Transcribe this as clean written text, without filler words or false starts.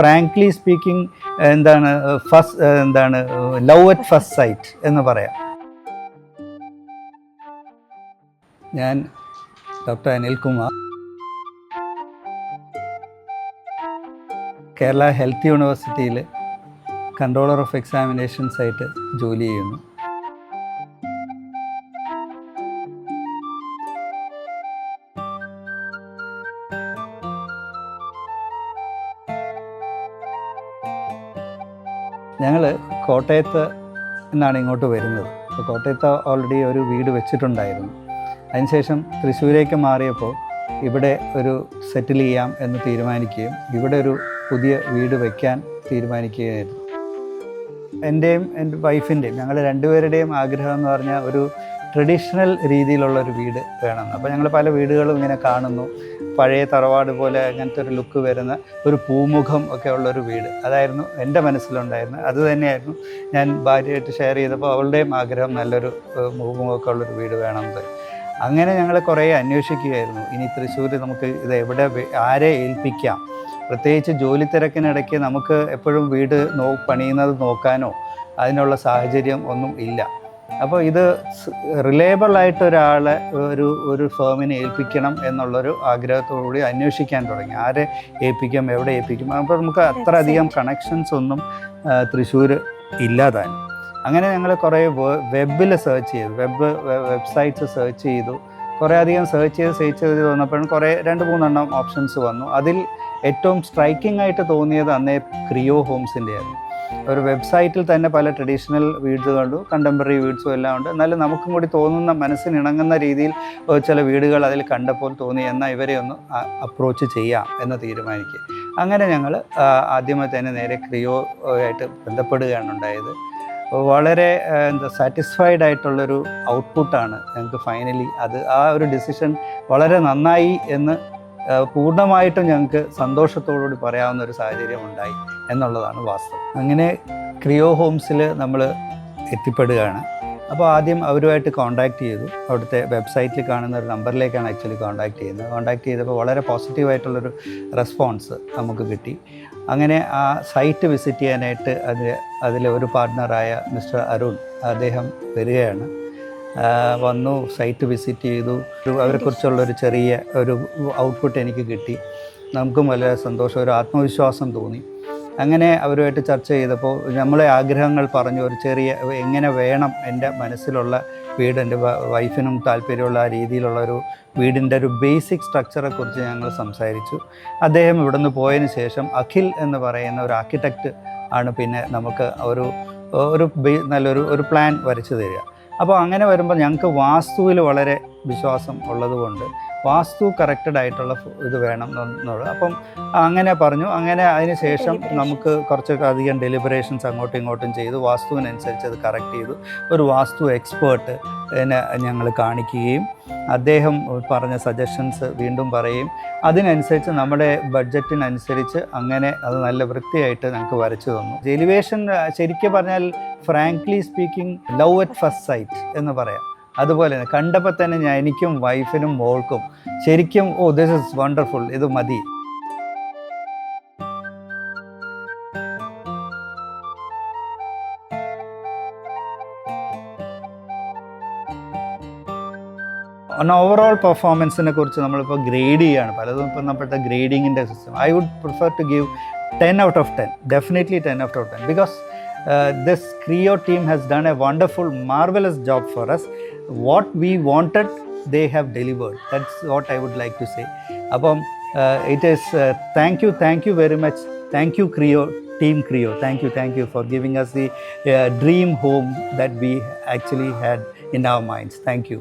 Frankly speaking love at first sight എന്ന് പറയാം. ഞാൻ ഡോക്ടർ അനിൽകുമാർ, കേരള ഹെൽത്ത് യൂണിവേഴ്സിറ്റിയിൽ കൺട്രോളർ ഓഫ് എക്സാമിനേഷൻസ് ആയിട്ട് ജോലി ചെയ്യുന്നു. ഞങ്ങൾ കോട്ടയത്ത് നിന്നാണ് ഇങ്ങോട്ട് വരുന്നത്. അപ്പോൾ കോട്ടയത്ത് ഓൾറെഡി ഒരു വീട് വെച്ചിട്ടുണ്ടായിരുന്നു. അതിനുശേഷം തൃശ്ശൂരേക്ക് മാറിയപ്പോൾ ഇവിടെ ഒരു സെറ്റിൽ ചെയ്യാം എന്ന് തീരുമാനിക്കുകയും ഇവിടെ ഒരു പുതിയ വീട് വയ്ക്കാൻ തീരുമാനിക്കുകയായിരുന്നു. എൻ്റെയും എൻ്റെ വൈഫിൻ്റെയും ഞങ്ങൾ രണ്ടുപേരുടെയും ആഗ്രഹം എന്ന് പറഞ്ഞാൽ ഒരു ട്രഡീഷണൽ രീതിയിലുള്ളൊരു വീട് വേണം. അപ്പോൾ ഞങ്ങൾ പല വീടുകളും ഇങ്ങനെ കാണുന്നു, പഴയ തറവാട് പോലെ അങ്ങനത്തെ ഒരു ലുക്ക് വരുന്ന ഒരു പൂമുഖം ഒക്കെ ഉള്ളൊരു വീട്. അതായിരുന്നു എൻ്റെ മനസ്സിലുണ്ടായിരുന്നത്. അത് തന്നെയായിരുന്നു ഞാൻ ഭാര്യയായിട്ട് ഷെയർ ചെയ്തപ്പോൾ അവളുടെയും ആഗ്രഹം നല്ലൊരു പൂമുഖമൊക്കെ ഉള്ളൊരു വീട് വേണമെന്ന്. അങ്ങനെ ഞങ്ങൾ കുറേ അന്വേഷിക്കുകയായിരുന്നു. ഇനി തൃശ്ശൂർ നമുക്ക് ഇത് എവിടെ ആരെ ഏൽപ്പിക്കാം, പ്രത്യേകിച്ച് ജോലി തിരക്കിനിടയ്ക്ക് നമുക്ക് എപ്പോഴും വീട് പണിയുന്നത് നോക്കാനോ അതിനുള്ള സാഹചര്യം ഒന്നും ഇല്ല. അപ്പോൾ ഇത് റിലയബിളായിട്ട് ഒരാളെ ഒരു ഫേമിനെ ഏൽപ്പിക്കണം എന്നുള്ളൊരു ആഗ്രഹത്തോടുകൂടി അന്വേഷിക്കാൻ തുടങ്ങി. ആരെ ഏൽപ്പിക്കാം, എവിടെ ഏൽപ്പിക്കും. അപ്പോൾ നമുക്ക് അത്ര അധികം കണക്ഷൻസ് ഒന്നും തൃശ്ശൂർ ഇല്ലാതായി. അങ്ങനെ ഞങ്ങൾ കുറേ വെബിൽ സെർച്ച് ചെയ്തു, വെബ്സൈറ്റ്സ് സെർച്ച് ചെയ്തു. കുറേ അധികം സെർച്ച് ചെയ്ത് വന്നപ്പോഴും കുറേ 2-3 ഓപ്ഷൻസ് വന്നു. അതിൽ ഏറ്റവും സ്ട്രൈക്കിംഗ് ആയിട്ട് തോന്നിയത് അന്നേ ക്രിയോ ഹോംസിൻ്റെ ആയിരുന്നു. ഒരു വെബ്സൈറ്റിൽ തന്നെ പല ട്രഡീഷണൽ വീടുകളും കണ്ടംപററി വീഡ്സും എല്ലാം ഉണ്ട്. എന്നാലും നമുക്കും കൂടി തോന്നുന്ന മനസ്സിനിണങ്ങുന്ന രീതിയിൽ ചില വീടുകൾ അതിൽ കണ്ടപ്പോൾ തോന്നി, എന്നാൽ ഇവരെ ഒന്ന് അപ്രോച്ച് ചെയ്യാം എന്ന് തീരുമാനിക്കുക. അങ്ങനെ ഞങ്ങൾ ആദ്യമേ തന്നെ നേരെ ക്രിയോ ആയിട്ട് ബന്ധപ്പെടുകയാണ് ഉണ്ടായത്. വളരെ സാറ്റിസ്ഫൈഡ് ആയിട്ടുള്ളൊരു ഔട്ട്പുട്ടാണ് ഞങ്ങൾക്ക് ഫൈനലി. ആ ഒരു ഡിസിഷൻ വളരെ നന്നായി എന്ന് പൂർണ്ണമായിട്ടും ഞങ്ങൾക്ക് സന്തോഷത്തോടുകൂടി പറയാവുന്ന ഒരു സാഹചര്യം ഉണ്ടായി എന്നുള്ളതാണ് വാസ്തവം. അങ്ങനെ ക്രിയോ ഹോംസിൽ നമ്മൾ എത്തിപ്പെടുകയാണ്. അപ്പോൾ ആദ്യം അവരുമായിട്ട് കോൺടാക്റ്റ് ചെയ്തു. അവിടുത്തെ വെബ്സൈറ്റിൽ കാണുന്ന ഒരു നമ്പറിലേക്കാണ് ആക്ച്വലി കോൺടാക്റ്റ് ചെയ്യുന്നത്. കോൺടാക്റ്റ് ചെയ്തപ്പോൾ വളരെ പോസിറ്റീവായിട്ടുള്ളൊരു റെസ്പോൺസ് നമുക്ക് കിട്ടി. അങ്ങനെ ആ സൈറ്റ് വിസിറ്റ് ചെയ്യാനായിട്ട് അതിലെ ഒരു പാർട്ട്ണറായ മിസ്റ്റർ അരുൺ, അദ്ദേഹം വരികയാണ്. വന്നു, സൈറ്റ് വിസിറ്റ് ചെയ്തു. അവരെക്കുറിച്ചുള്ളൊരു ചെറിയ ഒരു ഔട്ട്പുട്ട് എനിക്ക് കിട്ടി. നമുക്കും വളരെ സന്തോഷം, ഒരു ആത്മവിശ്വാസം തോന്നി. അങ്ങനെ അവരുമായിട്ട് ചർച്ച ചെയ്തപ്പോൾ നമ്മളെ ആഗ്രഹങ്ങൾ പറഞ്ഞു. ഒരു ചെറിയ എങ്ങനെ വേണം എൻ്റെ മനസ്സിലുള്ള വീട്, എൻ്റെ വൈഫിനും താല്പര്യമുള്ള ആ രീതിയിലുള്ള ഒരു വീടിൻ്റെ ഒരു ബേസിക് സ്ട്രക്ചറെക്കുറിച്ച് ഞങ്ങൾ സംസാരിച്ചു. അദ്ദേഹം ഇവിടുന്ന് പോയതിന് ശേഷം അഖിൽ എന്ന് പറയുന്ന ഒരു ആർക്കിടെക്റ്റ് ആണ് പിന്നെ നമുക്ക് നല്ലൊരു പ്ലാൻ വരച്ചു തരിക. അപ്പോൾ അങ്ങനെ വരുമ്പോൾ ഞങ്ങൾക്ക് വാസ്തുവിൽ വളരെ വിശ്വാസം ഉള്ളതുകൊണ്ട് വാസ്തു കറക്റ്റഡ് ആയിട്ടുള്ള ഇത് വേണം എന്നുള്ളത്. അപ്പം അങ്ങനെ പറഞ്ഞു. അങ്ങനെ അതിന് ശേഷം നമുക്ക് കുറച്ചൊക്കെ അധികം ഡെലിബറേഷൻസ് അങ്ങോട്ടും ഇങ്ങോട്ടും ചെയ്തു. വാസ്തുവിനനുസരിച്ച് അത് കറക്റ്റ് ചെയ്തു. ഒരു വാസ്തു എക്സ്പേർട്ട് ഞങ്ങൾ കാണിക്കുകയും അദ്ദേഹം പറഞ്ഞ സജഷൻസ് വീണ്ടും പറയുകയും അതിനനുസരിച്ച് നമ്മുടെ ബഡ്ജറ്റിനനുസരിച്ച് അങ്ങനെ അത് നല്ല വൃത്തിയായിട്ട് ഞങ്ങൾക്ക് വരച്ചു തന്നു. എലിവേഷൻ ശരിക്കും പറഞ്ഞാൽ frankly speaking love at first sight എന്ന് പറയാം. അതുപോലെ തന്നെ കണ്ടപ്പോൾ തന്നെ എനിക്കും വൈഫിനും മോൾക്കും ശരിക്കും ദിസ് ഇസ് വണ്ടർഫുൾ, ഇത് മതി. ഓവറോൾ പെർഫോമൻസിനെ കുറിച്ച് നമ്മളിപ്പോൾ ഗ്രേഡ് ചെയ്യുകയാണ്. പലതും ഇപ്പം നമ്മുടെ ഗ്രേഡിങ്ങിൻ്റെ system. I would prefer to give 10 out of 10, definitely 10 out of 10, because this Creo team has done a wonderful, marvelous job for us. What we wanted, they have delivered. That's what I would like to say. Apom it is thank you very much. Thank you Creo, team Creo. Thank you for giving us the dream home that we actually had in our minds. Thank you.